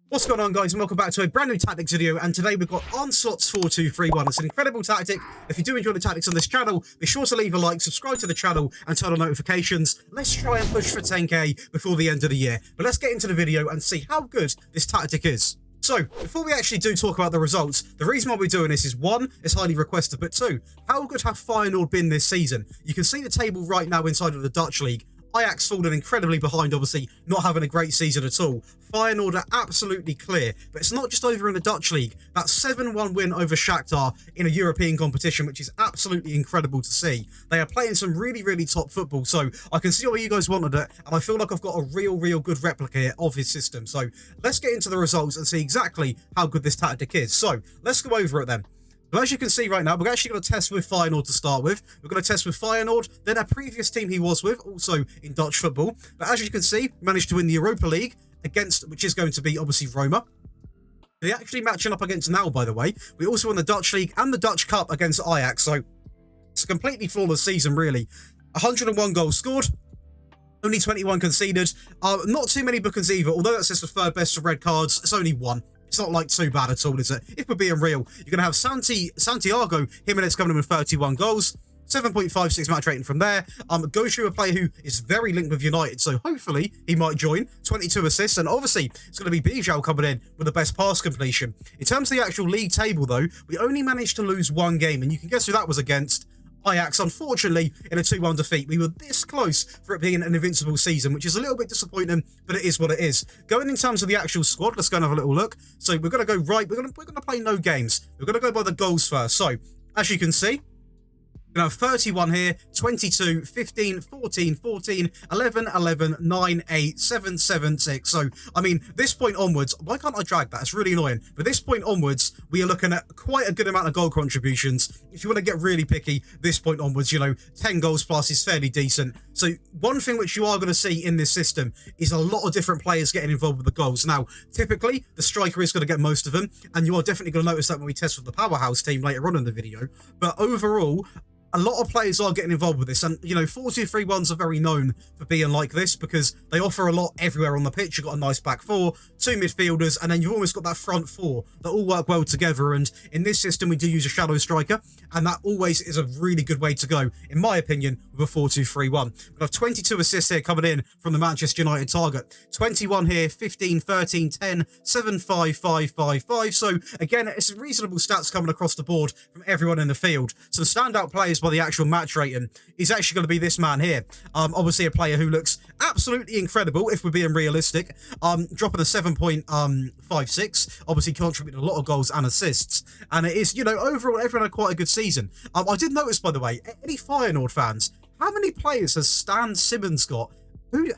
What's going on, guys, and welcome back to a brand new tactics video. And today we've got Arne Slot's 4-2-3-1. It's an incredible tactic. If you do enjoy the tactics on this channel, be sure to leave a like, subscribe to the channel, and turn on notifications. Let's try and push for 10k before the end of the year. But let's get into the video and see how good this tactic is. So, before we actually do talk about the results, the reason why we're doing this is, one, it's highly requested, but two, how good have Feyenoord been this season? You can see the table right now inside of the Dutch league. Ajax fallen incredibly behind, obviously, not having a great season at all. Feyenoord are absolutely clear, but it's not just over in the Dutch league. That 7-1 win over Shakhtar in a European competition, which is absolutely incredible to see. They are playing some really top football, so I can see why you guys wanted it, and I feel like I've got a real good replica here of his system. So let's get into the results and see exactly how good this tactic is. So let's go over it then. So as you can see right now, we're actually going to test with Feyenoord to start with. We're going to test with Feyenoord, then a previous team he was with, also in Dutch football. But as you can see, managed to win the Europa League against, which is going to be obviously Roma. They're actually matching up against now, by the way. We also won the Dutch League and the Dutch Cup against Ajax. So it's a completely flawless season, really. 101 goals scored. Only 21 conceded. Not too many bookings either, although that's just the third best for red cards. It's only one. It's not like too bad at all, is it? If we're being real, you're going to have Santiago Jimenez coming in with 31 goals, 7.56 match rating from there. Goshu, a player who is very linked with United, so hopefully he might join. 22 assists, and obviously it's going to be Bijou coming in with the best pass completion. In terms of the actual league table, though, we only managed to lose one game, and you can guess who that was against. Ajax, unfortunately, in a 2-1 defeat. We were this close for it being an invincible season, which is a little bit disappointing, but it is what it is. Going in terms of the actual squad, let's go and have a little look. So we're going to go right. We're going to play no games. We're going to go by the goals first. So, as you can see, we're going to have 31 here, 22, 15, 14, 14, 11, 11, 9, 8, 7, 7, 6. So, I mean, this point onwards, why can't I drag that? It's really annoying. But this point onwards, we are looking at quite a good amount of goal contributions. If you want to get really picky, this point onwards, you know, 10 goals plus is fairly decent. So, one thing which you are going to see in this system is a lot of different players getting involved with the goals. Now, typically, the striker is going to get most of them, and you are definitely going to notice that when we test with the powerhouse team later on in the video. But overall, a lot of players are getting involved with this, and you know, 4-2-3-1s are very known for being like this because they offer a lot everywhere on the pitch. You've got a nice back four, two midfielders, and then you've almost got that front four that all work well together. And in this system, we do use a shadow striker, and that always is a really good way to go, in my opinion, with a 4-2-3-1. We have 22 assists here coming in from the Manchester United target, 21 here, 15, 13, 10, 7, 5, 5, 5, 5. So again, it's reasonable stats coming across the board from everyone in the field. Some standout players by the actual match rating is actually going to be this man here. Obviously a player who looks absolutely incredible if we're being realistic. Dropping a 7.56, obviously contributing a lot of goals and assists, and it is, you know, overall everyone had quite a good season. I did notice, by the way, any Feyenoord fans, how many players has Stan Simmons got?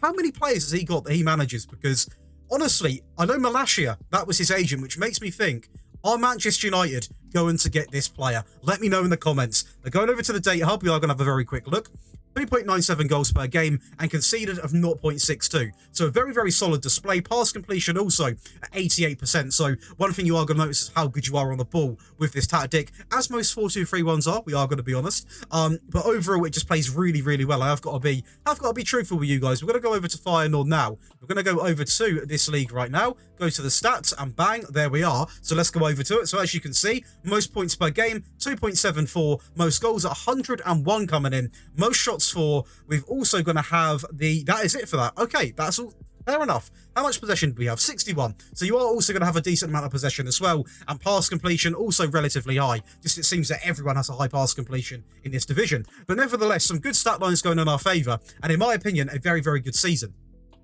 How many players has he got that he manages? Because honestly, I know Malacia, that was his agent, which makes me think, are Manchester United going to get this player? Let me know in the comments. They're going over to the data hub. We are going to have a very quick look. 3.97 goals per game and conceded of 0.62. So a very solid display. Pass completion also at 88%. So one thing you are going to notice is how good you are on the ball with this tactic. As most 4-2-3-1s are, we are going to be honest. But overall, it just plays really well. I've got to be truthful with you guys. We're going to go over to Feyenoord now. We're going to go over to this league right now. Go to the stats and bang, there we are. So let's go over to it. So as you can see, most points per game, 2.74. Most goals at 101 coming in. Most shots for. We've also going to have that is it for that. Okay, that's all. Fair enough. How much possession do we have? 61. So you are also going to have a decent amount of possession as well. And pass completion also relatively high. Just it seems that everyone has a high pass completion in this division. But nevertheless, some good stat lines going in our favour. And in my opinion, a very good season.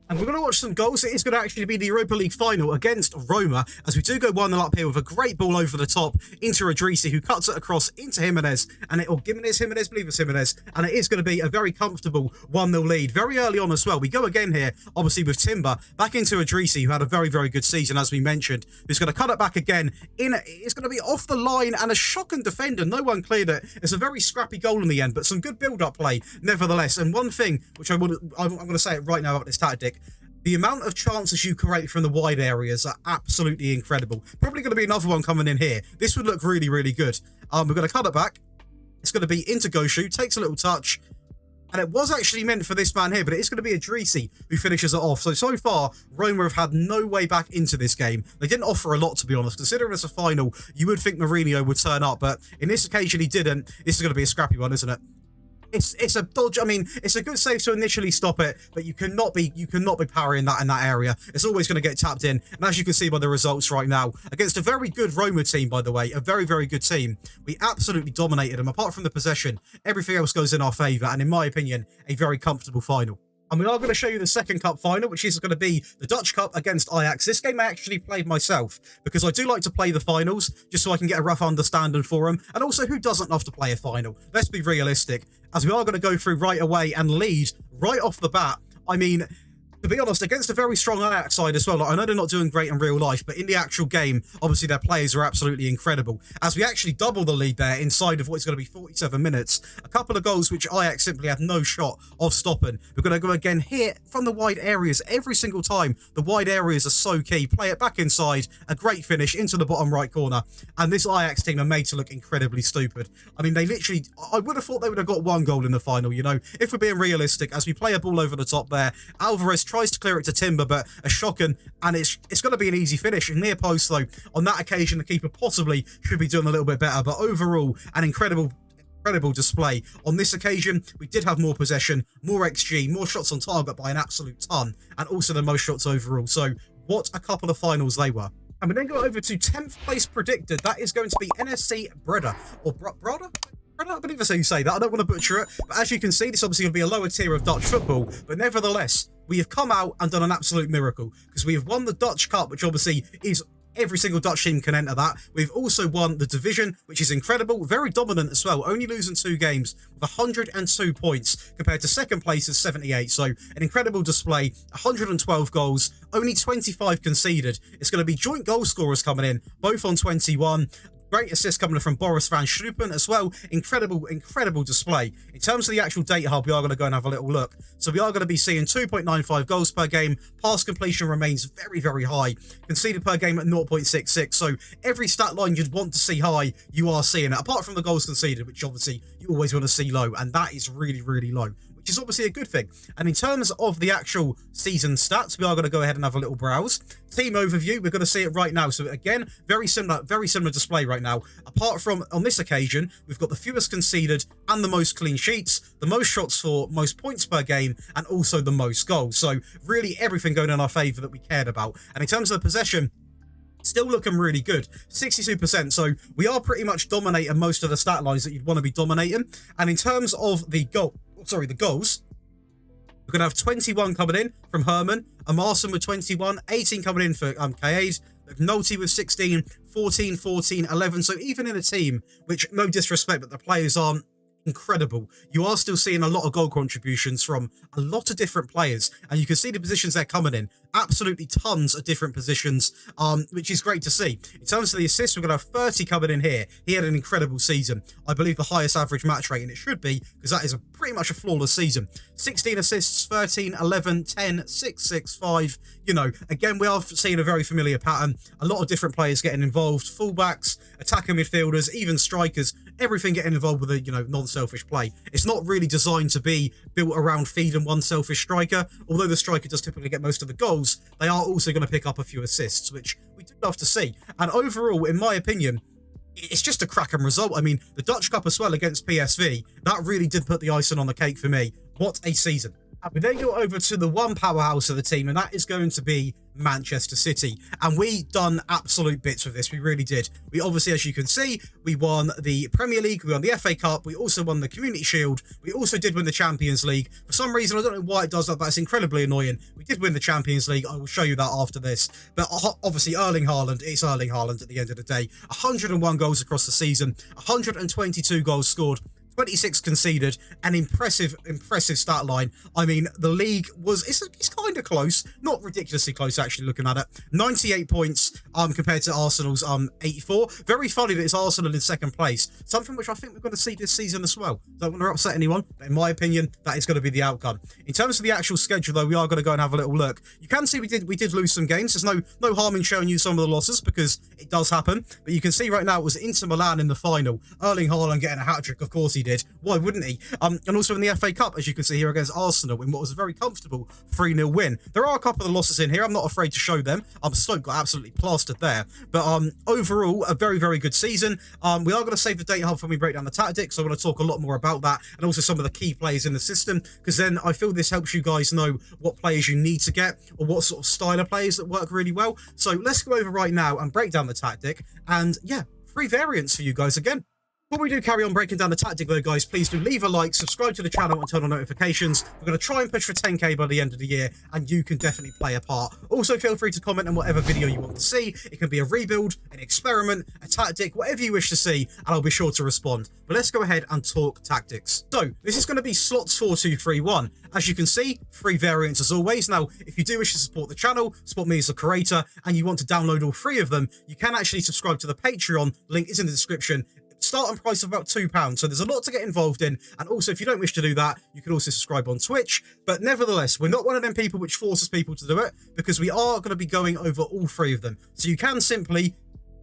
And we're going to watch some goals. It is going to actually be the Europa League final against Roma, as we do go 1-0 up here with a great ball over the top into Idrissi, who cuts it across into Jimenez, and Jimenez, believe it's Jimenez, and it is going to be a very comfortable 1-0 lead very early on as well. We go again here, obviously with Timber, back into Idrissi, who had a very good season, as we mentioned, who's going to cut it back again. It's going to be off the line, and a shocking defender. No one cleared it. It's a very scrappy goal in the end, but some good build-up play, nevertheless. And one thing, which I'm going to say it right now about this tactic, the amount of chances you create from the wide areas are absolutely incredible. Probably going to be another one coming in here. This would look really good. We're going to cut it back. It's going to be into Goshu. Takes a little touch. And it was actually meant for this man here, but it is going to be Idrissi who finishes it off. So far, Roma have had no way back into this game. They didn't offer a lot, to be honest. Considering it's a final, you would think Mourinho would turn up, but in this occasion, he didn't. This is going to be a scrappy one, isn't it? It's a dodge. I mean, it's a good save to initially stop it, but you cannot be parrying that in that area. It's always going to get tapped in. And as you can see by the results right now, against a very good Roma team, by the way, a very, very good team, we absolutely dominated them. Apart from the possession, everything else goes in our favour, and in my opinion, a very comfortable final. And we are going to show you the second cup final, which is going to be the Dutch Cup against Ajax. This game I actually played myself because I do like to play the finals just so I can get a rough understanding for them. And also, who doesn't love to play a final? Let's be realistic, as we are going to go through right away and lead right off the bat. I mean, to be honest, against a very strong Ajax side as well. Like, I know they're not doing great in real life, but in the actual game, obviously their players are absolutely incredible. As we actually double the lead there inside of what's going to be 47 minutes. A couple of goals which Ajax simply had no shot of stopping. We're going to go again here from the wide areas every single time. The wide areas are so key. Play it back inside. A great finish into the bottom right corner. And this Ajax team are made to look incredibly stupid. I mean, they literally... I would have thought they would have got one goal in the final, you know. If we're being realistic, as we play a ball over the top there, Alvarez tries to clear it to Timber, but a shocking, and it's going to be an easy finish. Near post, though, on that occasion, the keeper possibly should be doing a little bit better, but overall, an incredible display. On this occasion, we did have more possession, more XG, more shots on target by an absolute ton, and also the most shots overall. So, what a couple of finals they were. And we then go over to 10th place predicted. That is going to be NSC Breda, or Breda? I believe that's how you say that. I don't want to butcher it, but as you can see, this obviously going to be a lower tier of Dutch football, but nevertheless, we have come out and done an absolute miracle, because we have won the Dutch Cup, which obviously is... every single Dutch team can enter that. We've also won the division, which is incredible. Very dominant as well. Only losing 2 games with 102 points compared to second place is 78. So an incredible display. 112 goals. Only 25 conceded. It's going to be joint goal scorers coming in, both on 21. Great assist coming from Boris van Schruppen as well. Incredible display. In terms of the actual data hub, we are going to go and have a little look. So we are going to be seeing 2.95 goals per game. Pass completion remains very, very high. Conceded per game at 0.66. So every stat line you'd want to see high, you are seeing it. Apart from the goals conceded, which obviously you always want to see low. And that is really, really low, which is obviously a good thing. And in terms of the actual season stats, we are going to go ahead and have a little browse. Team overview, we're going to see it right now. So again, very similar display right now. Apart from, on this occasion, we've got the fewest conceded and the most clean sheets, the most shots for, most points per game, and also the most goals. So really everything going in our favour that we cared about. And in terms of the possession, still looking really good, 62%. So we are pretty much dominating most of the stat lines that you'd want to be dominating. And in terms of the goals, we're going to have 21 coming in from Herman, Amarson with 21, 18 coming in for Kaade, McNulty with 16, 14, 11. So even in a team, which, no disrespect, but the players aren't incredible, you are still seeing a lot of goal contributions from a lot of different players, and you can see the positions they're coming in, absolutely tons of different positions, which is great to see. In terms of the assists, we're going to have 30 coming in here. He had an incredible season. I believe the highest average match rate, and it should be, because that is pretty much a flawless season. 16 assists, 13, 11, 10, 6, 6, 5. You know, again, we are seeing a very familiar pattern. A lot of different players getting involved, fullbacks, attacking midfielders, even strikers, everything getting involved with a, you know, non-selfish play. It's not really designed to be built around feeding one selfish striker. Although the striker does typically get most of the goals, they are also going to pick up a few assists, which we do love to see. And overall, in my opinion, it's just a cracking result. I mean, the Dutch Cup as well against PSV, that really did put the icing on the cake for me. What a season. We then go over to the one powerhouse of the team, and that is going to be Manchester City. And we done absolute bits with this. We really did. We obviously, as you can see, we won the Premier League, we won the FA Cup, we also won the Community Shield, we also did win the Champions League. For some reason, I don't know why it does that, but it's incredibly annoying. We did win the Champions League. I will show you that after this. But obviously, Erling Haaland, it's Erling Haaland at the end of the day. 101 goals across the season, 122 goals scored, 26 conceded, an impressive stat line. I mean, the league was, it's kind of close, not ridiculously close actually looking at it. 98 points, compared to Arsenal's 84. Very funny that it's Arsenal in second place. Something which I think we're going to see this season as well. Don't want to upset anyone, but in my opinion, that is going to be the outcome. In terms of the actual schedule, though, we are going to go and have a little look. You can see we did lose some games. There's no harm in showing you some of the losses because it does happen. But you can see right now it was Inter Milan in the final. Erling Haaland getting a hat-trick. Of course he did. Why wouldn't he? And also in the FA Cup, as you can see here against Arsenal, in what was a very comfortable 3-0 win. There are a couple of losses in here. I'm not afraid to show them. Stoke got absolutely plastered there. But overall, a very, very good season. We are going to save the data hub when we break down the tactics. So I want to talk a lot more about that and also some of the key players in the system, because then I feel this helps you guys know what players you need to get or what sort of style of players that work really well. So let's go over right now and break down the tactic. And yeah, 3 variants for you guys again. Before we do carry on breaking down the tactic though, guys, please do leave a like, subscribe to the channel and turn on notifications. We're going to try and push for 10k by the end of the year, and you can definitely play a part. Also, feel free to comment on whatever video you want to see. It can be a rebuild, an experiment, a tactic, whatever you wish to see, and I'll be sure to respond. But let's go ahead and talk tactics. So, this is going to be slots 4-2-3-1. As you can see, 3 variants as always. Now, if you do wish to support the channel, support me as a creator, and you want to download all 3 of them, you can actually subscribe to the Patreon. Link is in the description. Starting price of about £2, so there's a lot to get involved in. And also, if you don't wish to do that, you can also subscribe on Twitch. But nevertheless, we're not one of them people which forces people to do it, because we are going to be going over all 3 of them. So you can simply,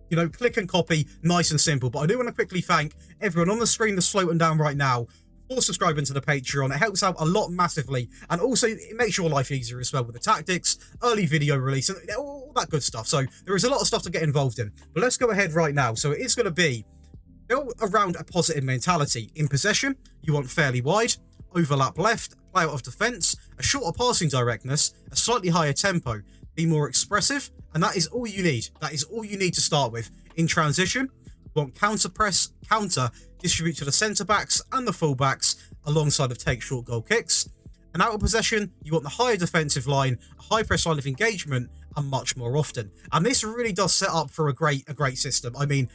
you know, click and copy, nice and simple. But I do want to quickly thank everyone on the screen that's floating down right now for subscribing to the Patreon. It helps out a lot massively, and also it makes your life easier as well with the tactics, early video release, and all that good stuff. So there is a lot of stuff to get involved in. But let's go ahead right now. So it is going to be built around a positive mentality. In possession, you want fairly wide, overlap left, play out of defence, a shorter passing directness, a slightly higher tempo, be more expressive, and that is all you need. That is all you need to start with. In transition, you want counter press, counter, distribute to the centre backs and the full backs alongside of take short goal kicks. And out of possession, you want the higher defensive line, a high press line of engagement, and much more often. And this really does set up for a great system. I mean,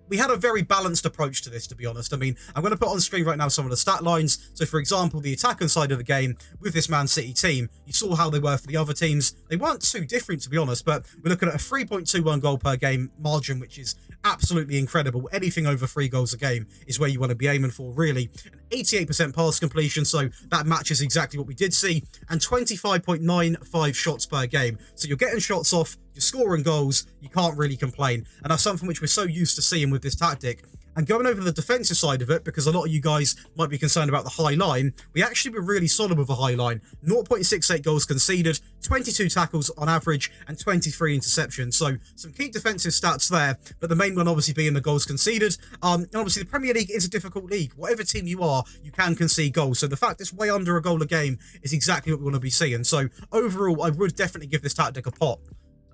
we had a very balanced approach to this, to be honest. I mean, I'm going to put on screen right now some of the stat lines. So, for example, the attacking side of the game with this Man City team, you saw how they were for the other teams. They weren't too different, to be honest, but we're looking at a 3.21 goal per game margin, which is absolutely incredible. Anything over 3 goals a game is where you want to be aiming for, really. An 88% pass completion, so that matches exactly what we did see, and 25.95 shots per game. So you're getting shots off, you're scoring goals, you can't really complain. And that's something which we're so used to seeing with this tactic. And going over the defensive side of it, because a lot of you guys might be concerned about the high line, we actually were really solid with a high line. 0.68 goals conceded, 22 tackles on average, and 23 interceptions. So some key defensive stats there, but the main one obviously being the goals conceded. And obviously the Premier League is a difficult league. Whatever team you are, you can concede goals. So the fact it's way under a goal a game is exactly what we want to be seeing. So overall, I would definitely give this tactic a pop.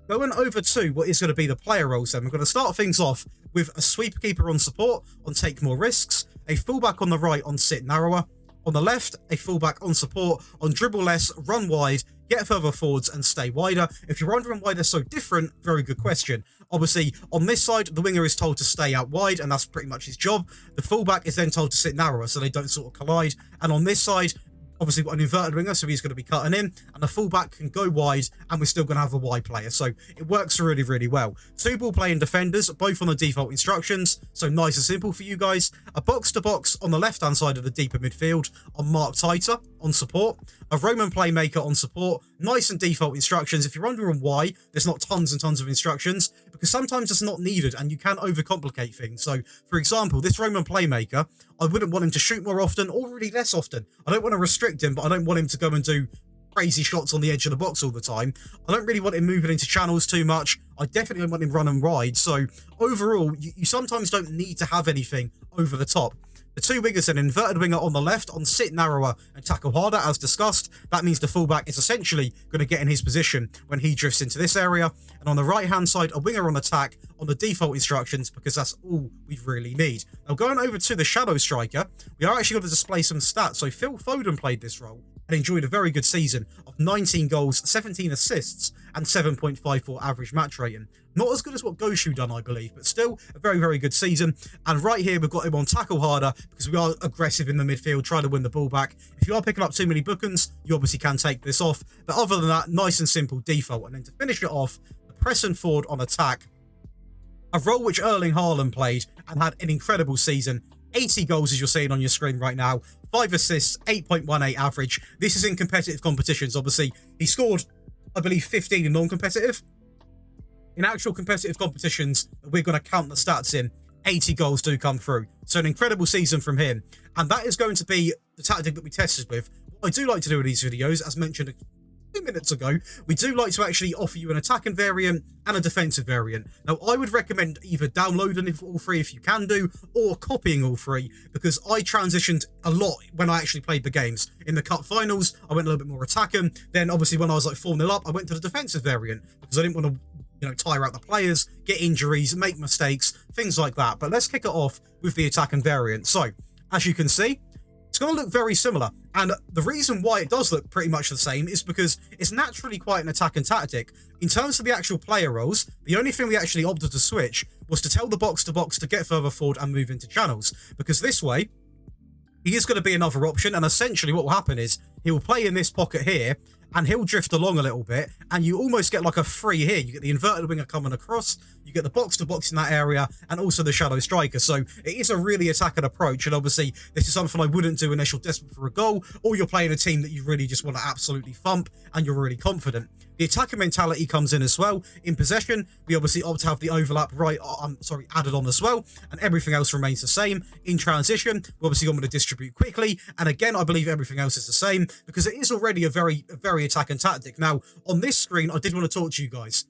Going over to what is going to be the player roles then, we're going to start things off with a sweeper keeper on support, on take more risks, a fullback on the right on sit narrower, on the left, a fullback on support, on dribble less, run wide, get further forwards and stay wider. If you're wondering why they're so different, very good question. Obviously, on this side, the winger is told to stay out wide, and that's pretty much his job. The fullback is then told to sit narrower, so they don't sort of collide. And on this side, obviously, we've got an inverted winger, so he's going to be cutting in, and the fullback can go wide, and we're still going to have a wide player. So it works really, really well. 2 ball-playing defenders, both on the default instructions, so nice and simple for you guys. A box-to-box on the left-hand side of the deeper midfield on Mark Titer on support. A Roman playmaker on support, nice and default instructions. If you're wondering why there's not tons and tons of instructions, because sometimes it's not needed and you can overcomplicate things. So, for example, this Roman playmaker, I wouldn't want him to shoot more often or really less often. I don't want to restrict him, but I don't want him to go and do crazy shots on the edge of the box all the time. I don't really want him moving into channels too much. I definitely don't want him running wide. So overall, you sometimes don't need to have anything over the top. The 2 wingers, an inverted winger on the left, on sit narrower and tackle harder, as discussed. That means the fullback is essentially going to get in his position when he drifts into this area. And on the right-hand side, a winger on attack on the default instructions, because that's all we really need. Now, going over to the shadow striker, we are actually going to display some stats. So Phil Foden played this role and enjoyed a very good season of 19 goals, 17 assists, and 7.54 average match rating. Not as good as what Goshu done, I believe, but still a very, very good season. And right here, we've got him on tackle harder because we are aggressive in the midfield, trying to win the ball back. If you are picking up too many bookings, you obviously can take this off. But other than that, nice and simple default. And then to finish it off, the pressing forward on attack, a role which Erling Haaland played and had an incredible season. 80 goals, as you're seeing on your screen right now, 5 assists, 8.18 average. This is in competitive competitions, obviously. He scored, I believe, 15 in non-competitive. In actual competitive competitions, we're going to count the stats in. 80 goals do come through. So an incredible season from him. And that is going to be the tactic that we tested with. What I do like to do in these videos, as mentioned 2 minutes ago, we do like to actually offer you an attacking variant and a defensive variant. Now, I would recommend either downloading all three if you can do, or copying all three, because I transitioned a lot when I actually played the games. In the cup finals, I went a little bit more attacking. Then, obviously, when I was like 4-0 up, I went to the defensive variant, because I didn't want to, tire out the players, get injuries, make mistakes, things like that. But let's kick it off with the attacking variant. So, as you can see, it's going to look very similar. And the reason why it does look pretty much the same is because it's naturally quite an attacking tactic. In terms of the actual player roles, the only thing we actually opted to switch was to tell the box-to-box to get further forward and move into channels. Because this way, he is going to be another option. And essentially what will happen is he will play in this pocket here, and he'll drift along a little bit, and you almost get like a free here. You get the inverted winger coming across, you get the box-to-box in that area, and also the shadow striker. So it is a really attacking approach, and obviously this is something I wouldn't do unless you're desperate for a goal, or you're playing a team that you really just want to absolutely thump, and you're really confident. The attacking mentality comes in as well. In possession, we obviously opt to have the overlap added on as well, and everything else remains the same. In transition, we're obviously going to distribute quickly, and again, I believe everything else is the same, because it is already a very attacking tactic. Now, on this screen, I did want to talk to you guys,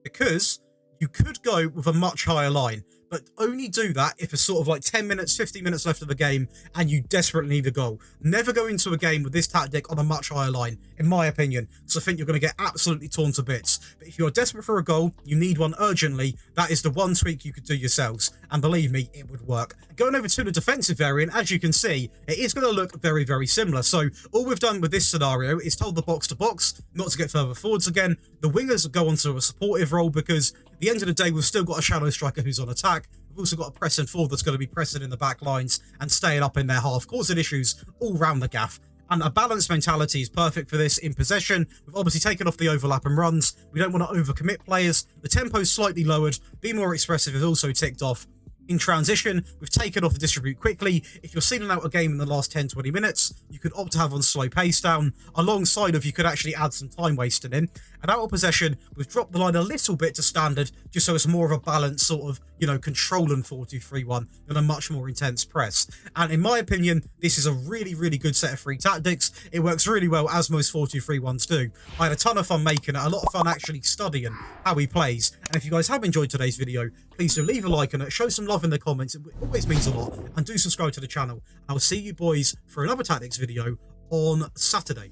because you could go with a much higher line, but only do that if it's sort of like 10 minutes, 15 minutes left of the game and you desperately need a goal. Never go into a game with this tactic on a much higher line, in my opinion, because I think you're going to get absolutely torn to bits. But if you're desperate for a goal, you need one urgently, that is the one tweak you could do yourselves. And believe me, it would work. Going over to the defensive variant, as you can see, it is going to look very similar. So all we've done with this scenario is told the box-to-box not to get further forwards again. The wingers go onto a supportive role, because at the end of the day, we've still got a shadow striker who's on attack. We've also got a pressing forward that's going to be pressing in the back lines and staying up in their half, causing issues all round the gaff. And a balanced mentality is perfect for this. In possession, we've obviously taken off the overlap and runs. We don't want to overcommit players. The tempo's slightly lowered. Be more expressive is also ticked off. In transition, we've taken off the distribute quickly. If you're sealing out a game in the last 10-20 minutes, you could opt to have on slow pace down, alongside of you could actually add some time wasting in. And out of possession, we've dropped the line a little bit to standard, just so it's more of a balanced sort of, controlling 4-2-3-1 than a much more intense press. And in my opinion, this is a really good set of free tactics. It works really well, as most 4-2-3-1s do. I had a ton of fun making it, a lot of fun actually studying how he plays. And if you guys have enjoyed today's video, please do leave a like on it, show some love in the comments, it always means a lot, and do subscribe to the channel. I'll see you boys for another tactics video on Saturday.